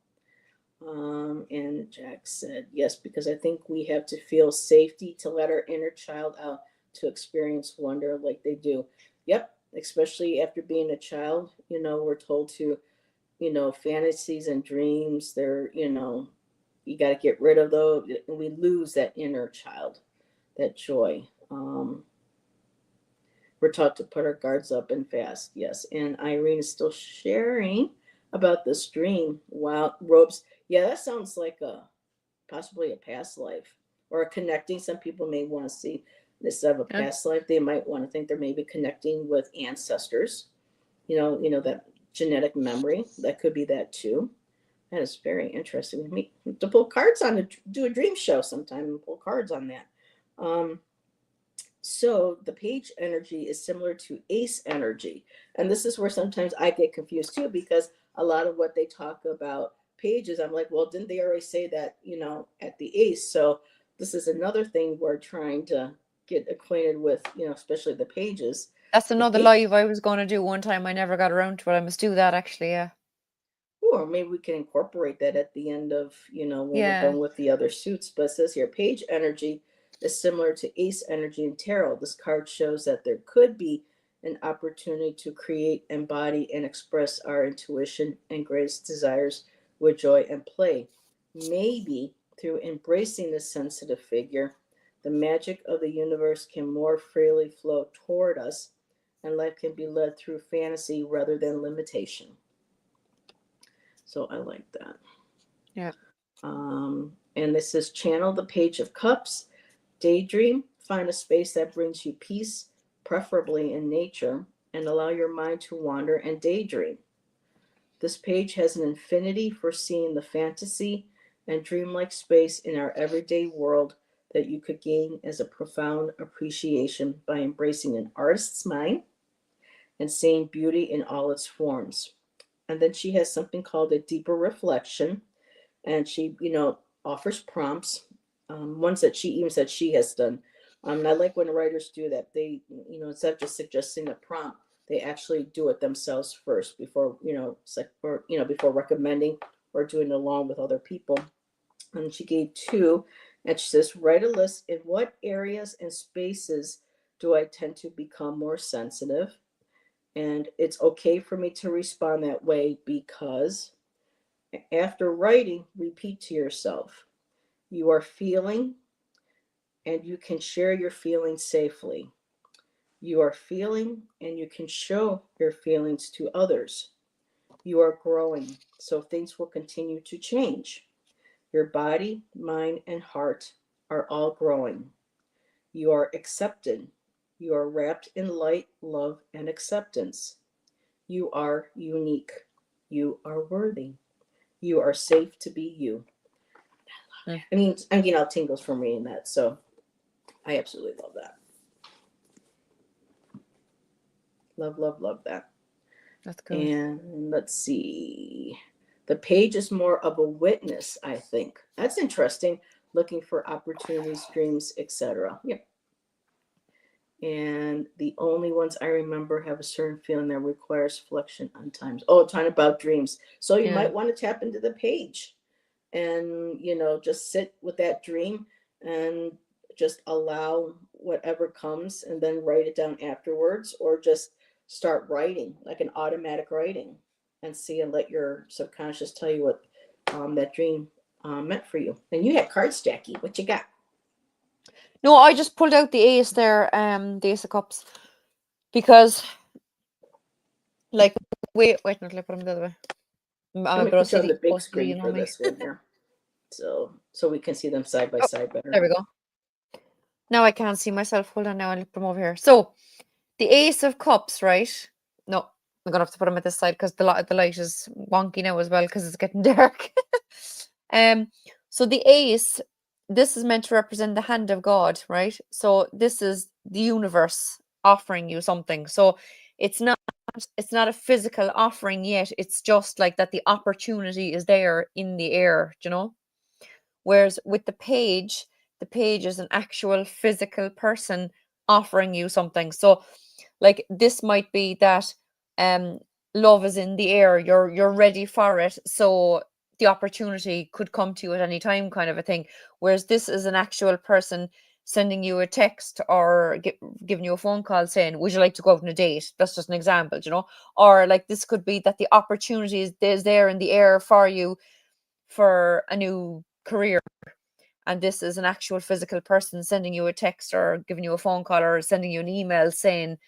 And Jack said yes, because I think we have to feel safety to let our inner child out to experience wonder like they do. Yep, especially after being a child. We're told to, fantasies and dreams. You got to get rid of those. We lose that inner child, that joy. We're taught to put our guards up and fast. Yes. And Irene is still sharing about this dream. Wow. Robes. Yeah, that sounds like possibly a past life or a connecting. Some people may want to see instead of a Yeah. past life, they might want to think they're maybe connecting with ancestors. That genetic memory. That could be that too. That is very interesting. We need to pull cards on do a dream show sometime and pull cards on that. Um, so the page energy is similar to ace energy. And this is where sometimes I get confused too, because a lot of what they talk about pages, I'm like, well, didn't they already say that, at the ace? So this is another thing we're trying to get acquainted with, especially the pages. That's The another page, live I was going to do one time. I never got around to it. I must do that actually. Yeah. or maybe we can incorporate that at the end of, when we're Yeah. done with the other suits. But it says here, page energy is similar to ace energy in tarot. This card shows that there could be an opportunity to create, embody, and express our intuition and greatest desires with joy and play. Maybe through embracing this sensitive figure, the magic of the universe can more freely flow toward us, and life can be led through fantasy rather than limitation. So I like that. Yeah. And this says channel the Page of Cups, daydream, find a space that brings you peace, preferably in nature, and allow your mind to wander and daydream. This page has an infinity for seeing the fantasy and dreamlike space in our everyday world that you could gain as a profound appreciation by embracing an artist's mind and seeing beauty in all its forms. And then she has something called a deeper reflection, and she, offers prompts, ones that she even said she has done. And I like when writers do that. They, instead of just suggesting a prompt, they actually do it themselves first before, before recommending or doing it along with other people. And she gave two, and she says, write a list in what areas and spaces do I tend to become more sensitive, and it's okay for me to respond that way because after writing, repeat to yourself, you are feeling and you can share your feelings safely. You are feeling and you can show your feelings to others. You are growing, so things will continue to change. Your body, mind, and heart are all growing. You are accepted. You are wrapped in light, love, and acceptance. You are unique. You are worthy. You are safe to be you. Mm. I mean, I'm getting all tingles from reading that, so I absolutely love that. Love, love, love that. That's cool. And let's see. The page is more of a witness, I think. That's interesting. Looking for opportunities, dreams, etc. Yep. And the only ones I remember have a certain feeling that requires flexion on times. Oh, talking about dreams. So you Yeah. might want to tap into the page and, just sit with that dream and just allow whatever comes and then write it down afterwards, or just start writing like an automatic writing and see and let your subconscious tell you what that dream meant for you. And you had cards, Jackie. What you got? No, I just pulled out the ace there, the Ace of Cups, because, like, wait, no, let me put them the other way. Let I'm me a bit put you on OCD, the big OCD, you screen know for me. this one here, so we can see them side by Oh, side better. there we go. Now I can't see myself. Hold on now, I'll put them over here. So, the Ace of Cups, right? No, I'm going to have to put them at this side because the light is wonky now as well because it's getting dark. So the Ace, this is meant to represent the hand of God, right? So this is the universe offering you something. So it's not a physical offering yet. It's just like that the opportunity is there in the air, you know? Whereas with the page is an actual physical person offering you something. So like this might be that um love is in the air, you're ready for it, so the opportunity could come to you at any time, kind of a thing. Whereas this is an actual person sending you a text or giving you a phone call saying, would you like to go out on a date? That's just an example, you know. Or like this could be that the opportunity is there in the air for you for a new career, and this is an actual physical person sending you a text or giving you a phone call or sending you an email saying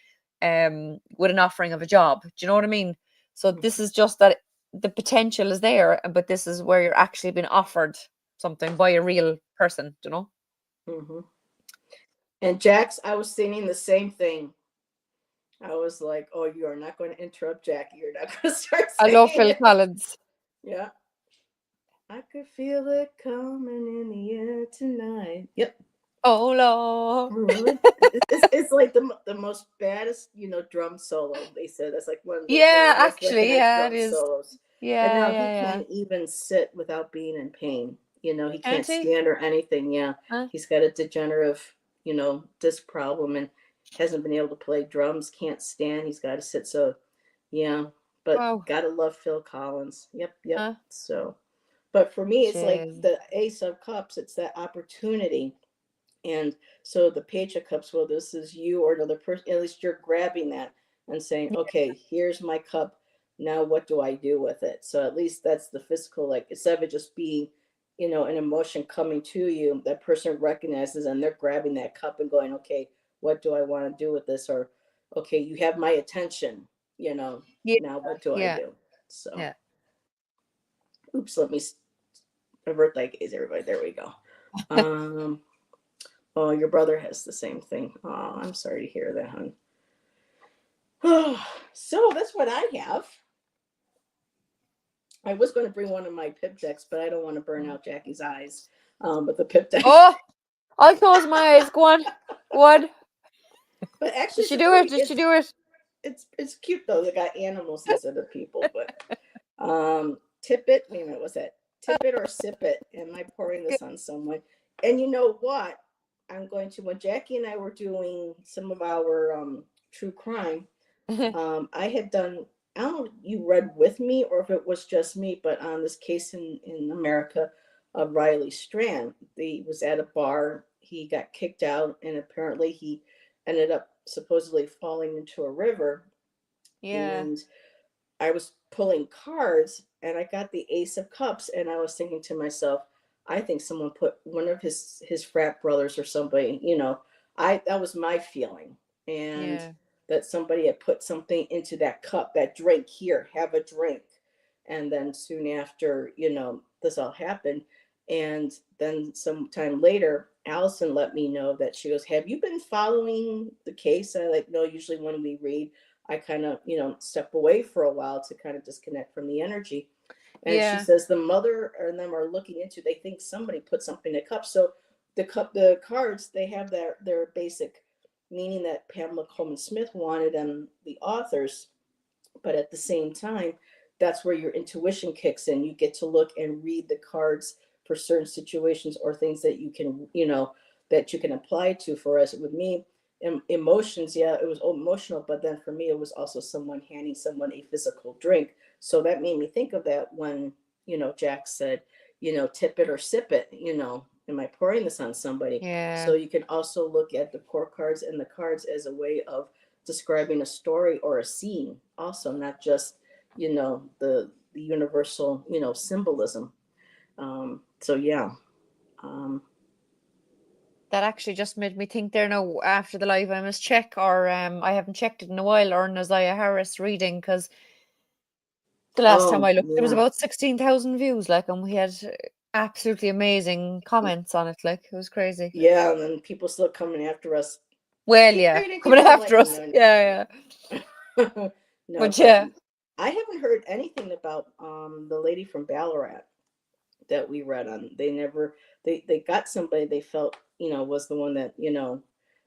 with an offering of a job. Do you know what I mean? So this is just that the potential is there, but this is where you're actually being offered something by a real person, you know. Mm-hmm. And Jax, I was singing the same thing. I was like, "Oh, you are not going to interrupt Jackie. You're not going to start I love singing Phil it." Collins. Yeah. I could feel it coming in the air tonight. Yep. Oh Lord. It's like the most baddest, drum solo. They said that's like one of the Yeah, most actually, recognized yeah, it drum is. solos. And Yeah, now he yeah, yeah. can't even sit without being in pain. He Can't can't he? stand or anything. Yeah, Huh? he's got a degenerative, disc problem and hasn't been able to play drums. Can't stand. He's got to sit. So, yeah, but Wow. gotta love Phil Collins. Yep, yep. Huh? So, but for me, it's like Jeez. the Ace of Cups. It's that opportunity. And so the Page of Cups, well, this is you or another person. At least you're grabbing that and saying, okay, here's my cup. Now what do I do with it? So at least that's the physical, like instead of it just being, an emotion coming to you, that person recognizes and they're grabbing that cup and going, okay, what do I want to do with this? Or, okay, you have my attention, Yeah, now what do I yeah, do? So, yeah. oops, let me avert that gaze, everybody. There we go. Oh, your brother has the same thing. Oh, I'm sorry to hear that, hon. Oh, so that's what I have. I was going to bring one of my pip decks, but I don't want to burn out Jackie's eyes with the pip deck. Oh, I'll close my eyes. Go on. What? But actually, Did she do it? Did she do it? It's cute though. They got animals instead of people. But Tippet. Wait a minute. What's that? Tippet or sip it? Am I pouring this on someone? And you know what? I'm going to, when Jackie and I were doing some of our true crime, I had done, I don't know if you read with me or if it was just me, but on this case in America of Riley Strand. He was at a bar, he got kicked out, and apparently he ended up supposedly falling into a river. Yeah. And I was pulling cards and I got the Ace of Cups, and I was thinking to myself, I think someone put one of his frat brothers or somebody, that was my feeling. And Yeah. that somebody had put something into that cup, that drink, here, have a drink. And then soon after, this all happened. And then sometime later, Allison let me know that she goes, have you been following the case? I like, no, usually when we read, I kind of, step away for a while to kind of disconnect from the energy. And she Yeah. says the mother and them are looking into, they think somebody put something in a cup. So the cards, they have their basic meaning that Pamela Coleman Smith wanted, and the authors. But at the same time, that's where your intuition kicks in. You get to look and read the cards for certain situations or things that you can, that you can apply to. For us, with me, emotions, yeah, it was emotional, but then for me, it was also someone handing someone a physical drink. So that made me think of that when, Jack said, tip it or sip it, am I pouring this on somebody? Yeah. So you can also look at the pour cards and the cards as a way of describing a story or a scene, also, not just, the universal, symbolism. So yeah. That actually just made me think there now after the live I must check, or I haven't checked it in a while, or Isaiah Harris reading, because the last time Oh I looked there was yeah. about 16,000 views, like, and we had absolutely amazing comments on it, like it was crazy. Yeah, and then people still coming after us. Well, Keep yeah, reading, coming keep reading, after like, us. no, Yeah, yeah. no. No, But but yeah. I haven't heard anything about the lady from Ballarat that we read on. They never, they got somebody they felt, was the one that,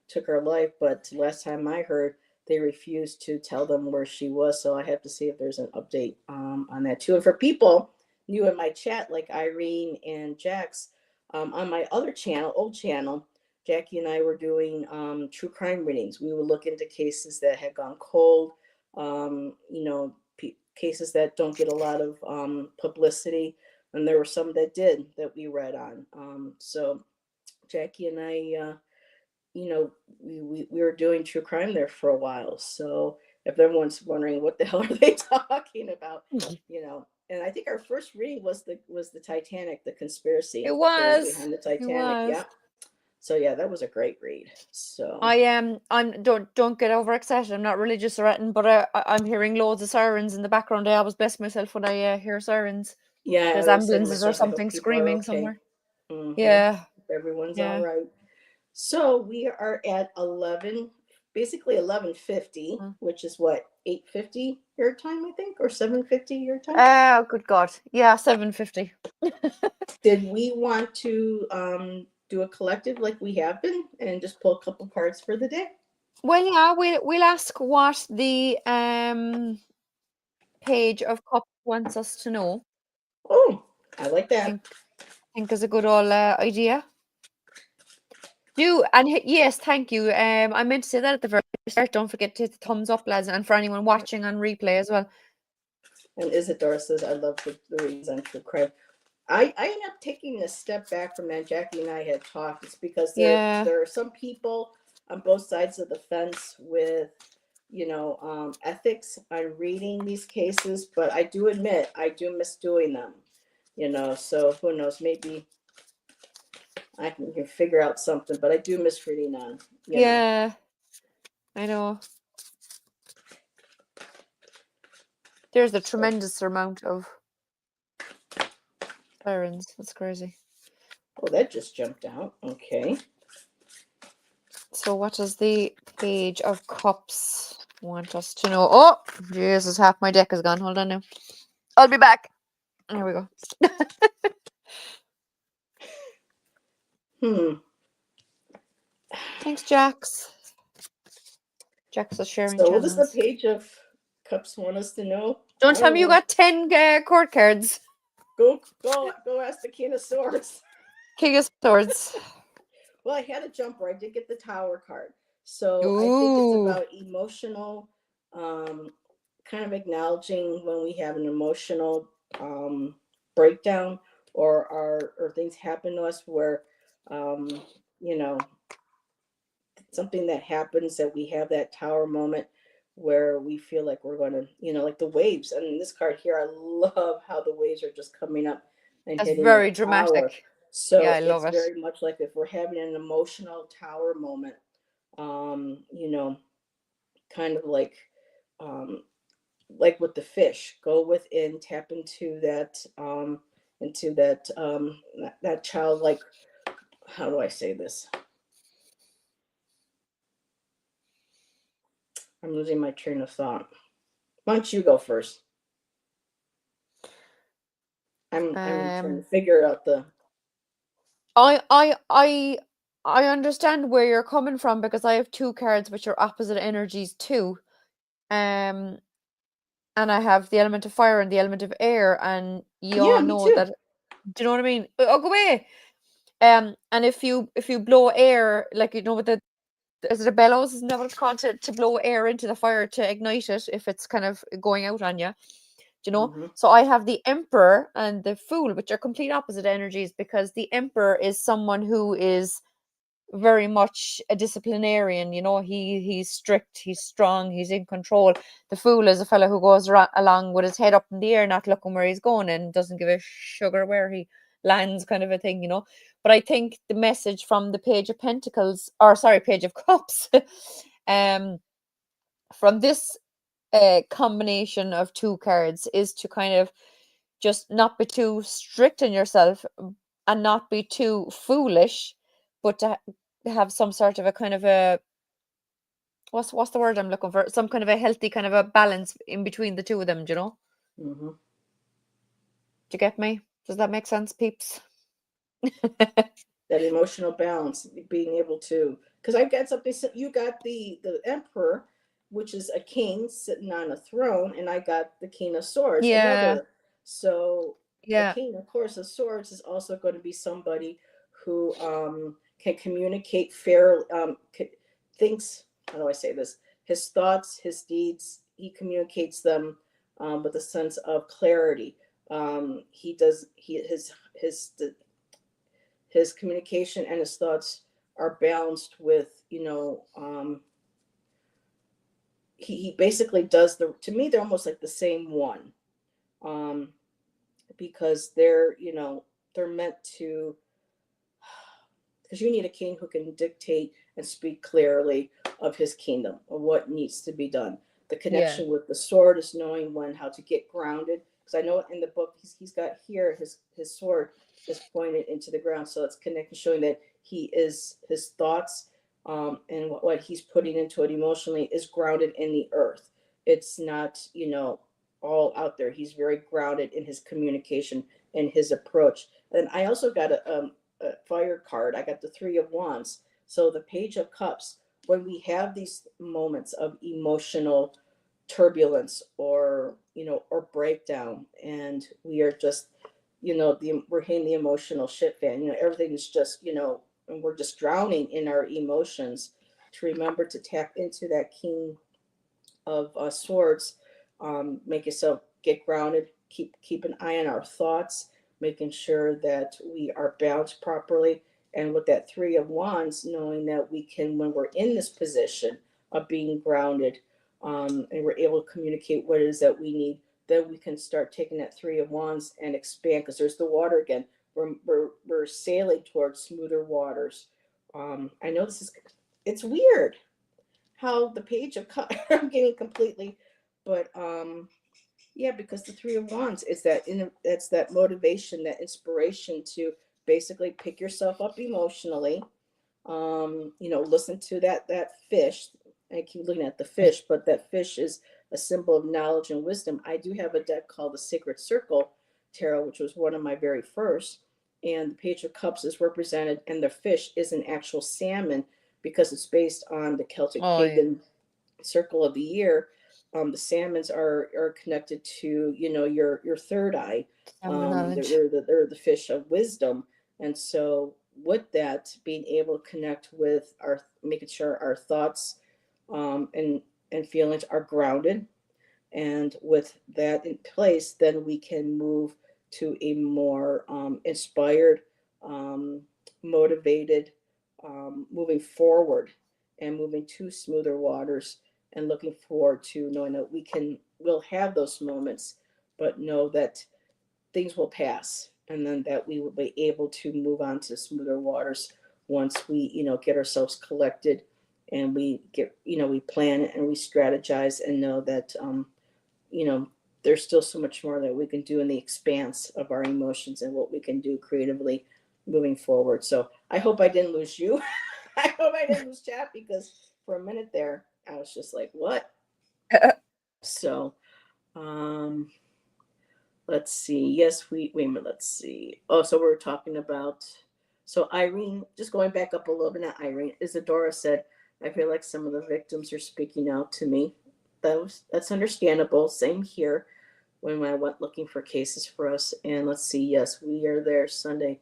took her life, but last time I heard, they refused to tell them where she was. So I have to see if there's an update on that too. And for people new in my chat, like Irene and Jax, on my other channel, old channel, Jackie and I were doing true crime readings. We would look into cases that had gone cold, cases that don't get a lot of publicity, and there were some that did, that we read on. So Jackie and I, we were doing true crime there for a while. So if everyone's wondering what the hell are they talking about, and I think our first reading was the Titanic, the conspiracy It theory was. behind the It Titanic. was. Yeah. So yeah, that was a great read. So I am. Don't get overexcited. I'm not religious or anything, but I'm hearing loads of sirens in the background. I always bless myself when I hear sirens. yeah, There's I was saying to ambulances or myself, I hope something people are screaming okay. somewhere. Mm-hmm. Yeah. Everyone's all Yeah. right. So we are at 11, basically 11:50, which is what, 8:50 your time, I think, or 7:50 your time. Oh, good God. Yeah, 7:50. Did we want to do a collective like we have been and just pull a couple cards for the day? Well, yeah, we'll ask what the Page of Cups wants us to know. Oh, I like I that. think is a good old idea. Yes, thank you. I meant to say that at the very start. Don't forget to hit the thumbs up, lads, and for anyone watching on replay as well. And Isadora says, I love the reasons on true crime. I ended up taking a step back from that. Jackie and I had talked. It's because there are some people on both sides of the fence with, ethics on reading these cases. But I do admit, I do miss doing them, so who knows, maybe I can figure out something, but I do miss reading on. Yeah, I know. There's a tremendous amount of sirens. That's crazy. Oh, that just jumped out. Okay. So what does the Page of Cups want us to know? Oh, Jesus, half my deck is gone. Hold on now. I'll be back. There we go. Thanks, Jax. Jax is sharing So what does the channels. Page of Cups want us to know? Don't tell me you got 10 court cards. Go ask the King of Swords. King of Swords. Well, I had a jumper. I did get the Tower card. So Ooh. I think it's about emotional, kind of acknowledging when we have an emotional breakdown or things happen to us where, you know, something that happens that we have that Tower moment where we feel like we're going to, like the waves. And this card here, I love how the waves are just coming up and That's hitting very the dramatic. tower. So yeah, I love it's it. very much like if we're having an emotional Tower moment, kind of like with the fish, go within, tap into that that childlike, how do I say this? I'm losing my train of thought. Why don't you go first? I'm trying to figure out the. I understand where you're coming from because I have 2 cards which are opposite energies too. And I have the element of fire and the element of air, and you all know too. that. Do you know what I mean? Oh, go away. And if you blow air, like with the, is it a bellows? Isn't that what it's called, to blow air into the fire to ignite it if it's kind of going out on you? Do you know? Mm-hmm. So I have the Emperor and the Fool, which are complete opposite energies, because the Emperor is someone who is very much a disciplinarian. He's strict, he's strong, he's in control. The Fool is a fellow who goes along with his head up in the air, not looking where he's going, and doesn't give a sugar where he lands, kind of a thing. But I think the message from the Page of Pentacles, or sorry, Page of Cups, from this combination of 2 cards, is to kind of just not be too strict on yourself and not be too foolish, but to have some sort of a kind of a, what's the word I'm looking for? Some kind of a healthy kind of a balance in between the two of them, do you know? Mm-hmm. Do you get me? Does that make sense, peeps? That emotional balance, being able to, because I've got something. You got the Emperor, which is a king sitting on a throne, and I got the King of Swords, another. So the King, of course, of Swords is also going to be somebody who can communicate fair, thinks. How do I say this? His thoughts, his deeds, he communicates them with a sense of clarity. He does. His communication and his thoughts are balanced with, he basically does to me, they're almost like the same one, because they're meant to, because you need a king who can dictate and speak clearly of his kingdom, of what needs to be done. The connection with the sword is knowing how to get grounded, because I know in the book he's got here, his sword is pointed into the ground, so it's connected, showing that his thoughts, and what he's putting into it emotionally is grounded in the earth. It's not all out there. He's very grounded in his communication and his approach. And I also got a fire card. I got the Three of Wands. So the Page of Cups, when we have these moments of emotional turbulence or breakdown, and we are just we're hitting the emotional shit fan, everything is just and we're just drowning in our emotions, to remember to tap into that King of Swords. Make yourself get grounded, keep an eye on our thoughts, making sure that we are balanced properly. And with that Three of Wands, knowing that we can, when we're in this position of being grounded, and we're able to communicate what it is that we need, then we can start taking that Three of Wands and expand, because there's the water again. We're sailing towards smoother waters. I know it's weird how the Page of Cups, I'm getting completely, but yeah, because the Three of Wands is that's that motivation, that inspiration to basically pick yourself up emotionally. Listen to that fish. I keep looking at the fish, but that fish is a symbol of knowledge and wisdom. I do have a deck called the Sacred Circle, tarot, which was one of my very first. And the Page of Cups is represented, and the fish is an actual salmon because it's based on the Celtic Oh, yeah. pagan circle of the year. The salmons are connected to, you know, your third eye. Salmon knowledge. They're the fish of wisdom, and so with that, being able to connect with our, making sure our thoughts and feelings are grounded, and with that in place, then we can move to a more inspired, motivated, moving forward and moving to smoother waters, and looking forward to knowing that we'll have those moments, but know that things will pass, and then that we will be able to move on to smoother waters once we, you know, get ourselves collected, and we get, you know, we plan and we strategize and know that you know, there's still so much more that we can do in the expanse of our emotions and what we can do creatively moving forward. So I hope I didn't lose you. I hope I didn't lose chat, because for a minute there, I was just like, what? So, let's see. Yes, wait a minute, let's see. Oh, so we're talking about, so Irene, just going back up a little bit, not Irene, Isadora said, I feel like some of the victims are speaking out to me. That's understandable. Same here when I went looking for cases for us. And let's see, yes, we are there Sunday.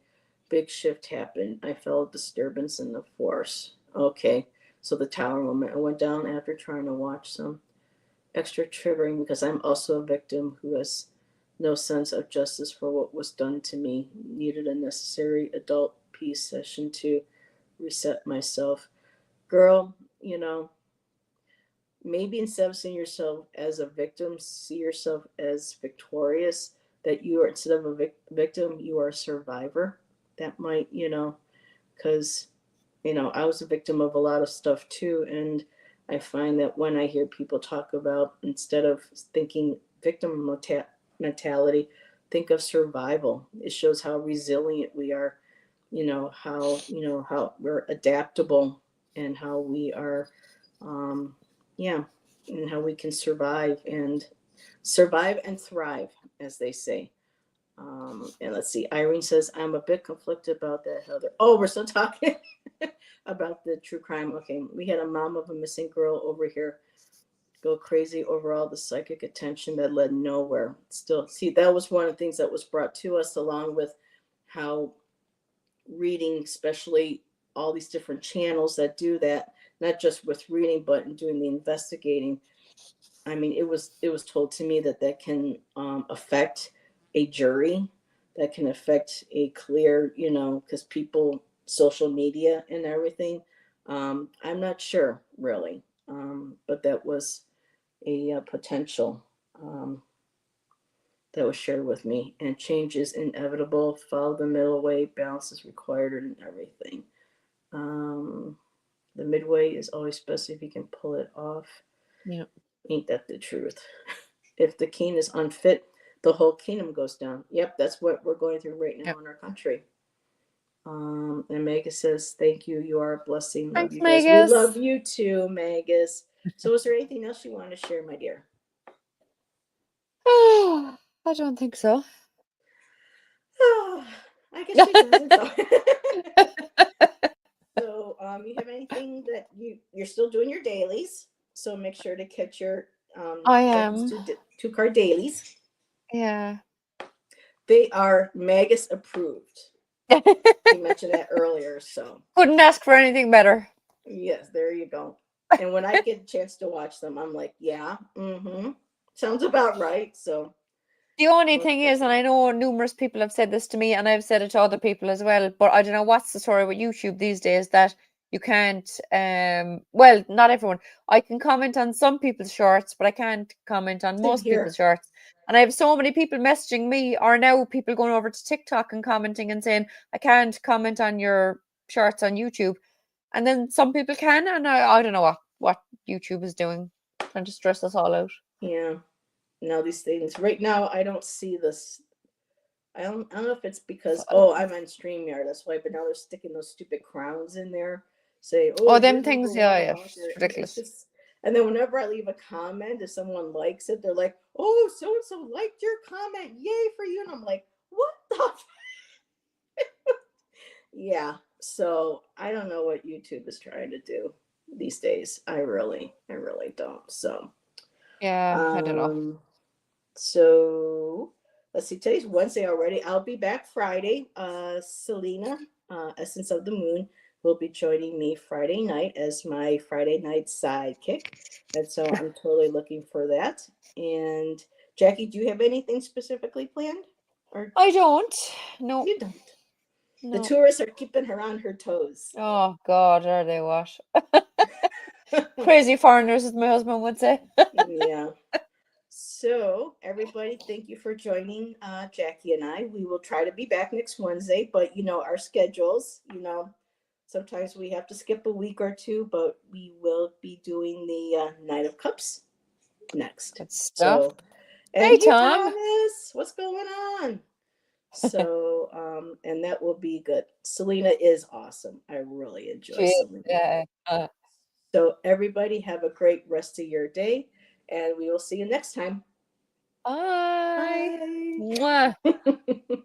Big shift happened. I felt a disturbance in the force. Okay. So the tower moment. I went down after trying to watch some. Extra triggering because I'm also a victim who has no sense of justice for what was done to me. Needed a necessary adult peace session to reset myself. Girl, you know, maybe instead of seeing yourself as a victim, see yourself as victorious. That you are, instead of a victim, you are a survivor. That might, you know, because, you know, I was a victim of a lot of stuff too. And I find that when I hear people talk about, instead of thinking victim mentality, think of survival. It shows how resilient we are, you know, how we're adaptable, and how we are, yeah, and how we can survive and thrive, as they say. And let's see, Irene says, I'm a bit conflicted about that, Heather. Oh, we're still talking about the true crime. Okay, we had a mom of a missing girl over here go crazy over all the psychic attention that led nowhere. Still, see, that was one of the things that was brought to us, along with how reading, especially all these different channels that do that, not just with reading, but in doing the investigating. I mean, it was told to me that can affect a jury, that can affect a clear, you know, because people, social media and everything. I'm not sure really, but that was a potential that was shared with me. And change is inevitable. Follow the middle way. Balance is required in everything. The midway is always best if you can pull it off. Yeah. Ain't that the truth? If the king is unfit, the whole kingdom goes down. Yep, that's what we're going through right now Yep. in our country. And Megas says, thank you. You are a blessing. Love Thanks, you guys. Megas. We love you too, Megas. So is there anything else you want to share, my dear? Oh, I don't think so. Oh, I guess she doesn't. So, you have anything that you're still doing your dailies? So make sure to catch your I am. two card dailies. Yeah. They are Magus approved. You mentioned that earlier, so Couldn't ask for anything better. yes, there you go. And when I get a chance to watch them, I'm like, yeah, sounds about right. So The only thing is, and I know numerous people have said this to me, and I've said it to other people as well, but I don't know what's the story with YouTube these days, that you can't, well, not everyone. I can comment on some people's shorts, but I can't comment on most people's shorts. And I have so many people messaging me, or now people going over to TikTok and commenting and saying, I can't comment on your shorts on YouTube. And then some people can, and I don't know what YouTube is doing, trying to stress us all out. Yeah. Now these things right now, I don't see this. I don't know if it's because I'm on StreamYard, that's why. But now they're sticking those stupid crowns in there. Say, Oh, you're them things, yeah, +1 ridiculous. It's just, And then whenever I leave a comment, if someone likes it, they're like, "Oh, so and so liked your comment! Yay for you!" And I'm like, "What the?" Yeah. So I don't know what YouTube is trying to do these days. I really don't. So, Yeah, I don't know. um, so let's see. Today's Wednesday already. I'll be back Friday. Selena, Essence of the Moon, will be joining me Friday night as my Friday night sidekick, and so I'm totally looking for that. And Jackie, do you have anything specifically planned, or I don't. No, you don't? The no. tourists are keeping her on her toes. Oh God, are they what? Crazy foreigners, as my husband would say. Yeah. So, everybody, thank you for joining Jackie and I. We will try to be back next Wednesday, but our schedules, sometimes we have to skip a week or two, but we will be doing the Nine of Cups next. Good stuff. So, and Hey, hey, Tom. Thomas, what's going on? So, and that will be good. Selena is awesome. I really enjoy Cheers. Selena. Uh, So, everybody, have a great rest of your day, and we will see you next time. bye. Bye. Mwah.